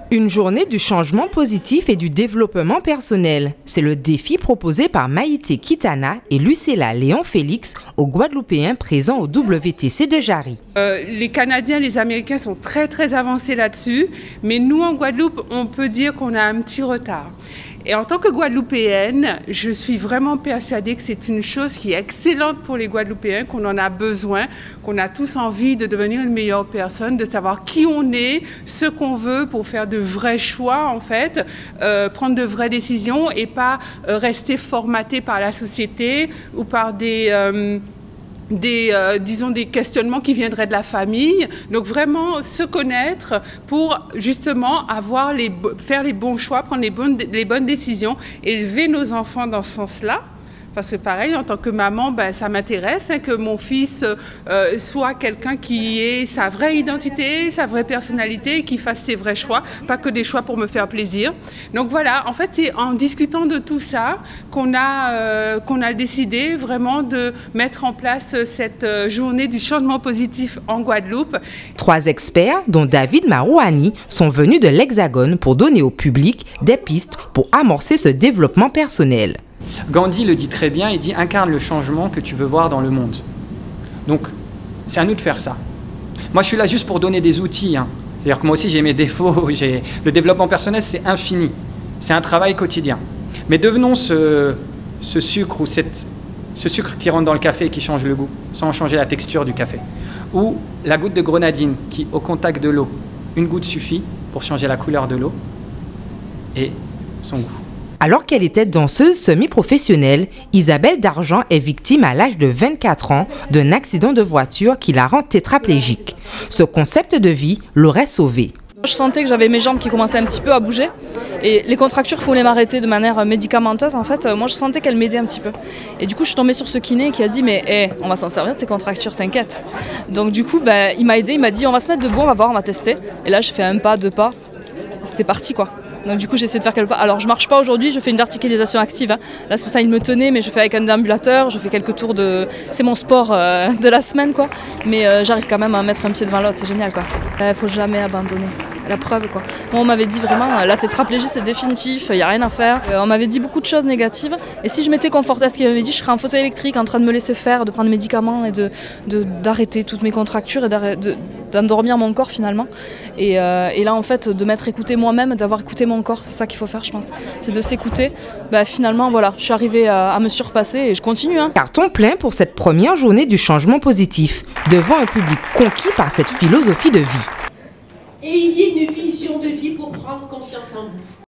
Une journée du changement positif et du développement personnel. C'est le défi proposé par Maïté Kitana et Lucella Léon-Félix aux Guadeloupéens présents au WTC de Jarry. Les Canadiens, les Américains sont très avancés là-dessus, mais nous en Guadeloupe, on peut dire qu'on a un petit retard. Et en tant que Guadeloupéenne, je suis vraiment persuadée que c'est une chose qui est excellente pour les Guadeloupéens, qu'on en a besoin, qu'on a tous envie de devenir une meilleure personne, de savoir qui on est, ce qu'on veut pour faire de vrais choix en fait, prendre de vraies décisions et pas rester formaté par la société ou par disons des questionnements qui viendraient de la famille. Donc vraiment se connaître pour justement faire les bons choix, prendre les bonnes décisions, élever nos enfants dans ce sens-là. Parce que pareil, en tant que maman, ça m'intéresse que mon fils soit quelqu'un qui ait sa vraie identité, sa vraie personnalité, et qui fasse ses vrais choix, pas que des choix pour me faire plaisir. Donc voilà, en fait, c'est en discutant de tout ça qu'on a décidé vraiment de mettre en place cette journée du changement positif en Guadeloupe. 3 experts, dont David Marouani, sont venus de l'Hexagone pour donner au public des pistes pour amorcer ce développement personnel. Gandhi le dit très bien, il dit « incarne le changement que tu veux voir dans le monde ». Donc, c'est à nous de faire ça. Moi, je suis là juste pour donner des outils. C'est-à-dire que moi aussi, j'ai mes défauts. Le développement personnel, c'est infini. C'est un travail quotidien. Mais devenons ce sucre ou ce sucre qui rentre dans le café et qui change le goût, sans changer la texture du café. Ou la goutte de grenadine qui, au contact de l'eau, une goutte suffit pour changer la couleur de l'eau et son goût. Alors qu'elle était danseuse semi-professionnelle, Isabelle Dargent est victime à l'âge de 24 ans d'un accident de voiture qui la rend tétraplégique. Ce concept de vie l'aurait sauvée. Je sentais que j'avais mes jambes qui commençaient un petit peu à bouger et les contractures, il faut les m'arrêter de manière médicamenteuse. En fait, moi je sentais qu'elles m'aidaient un petit peu. Et du coup, je suis tombée sur ce kiné qui a dit « mais on va s'en servir de tes contractures, t'inquiète ». Donc du coup, il m'a aidé, il m'a dit « on va se mettre debout, on va voir, on va tester ». Et là, je fais un pas, 2 pas, c'était parti quoi. Donc du coup, j'ai essayé de faire quelques pas. Alors je marche pas aujourd'hui, je fais une articulation active. Là c'est pour ça il me tenait, mais je fais avec un déambulateur, je fais quelques tours de... C'est mon sport de la semaine quoi. Mais j'arrive quand même à mettre un pied devant l'autre, c'est génial quoi. Faut jamais abandonner. La preuve quoi. Moi on m'avait dit vraiment la tétraplégie c'est définitif, il n'y a rien à faire. On m'avait dit beaucoup de choses négatives et si je m'étais confortée à ce qu'il m'avait dit, je serais en fauteuil électrique en train de me laisser faire, de prendre des médicaments et d'arrêter toutes mes contractures et d'endormir mon corps finalement. Et là en fait de m'être écoutée moi-même, d'avoir écouté mon corps, c'est ça qu'il faut faire je pense. C'est de s'écouter. Finalement voilà, je suis arrivée à me surpasser et je continue. Carton plein pour cette première journée du changement positif, devant un public conquis par cette philosophie de vie. Et il y a une vision de vie pour prendre confiance en vous.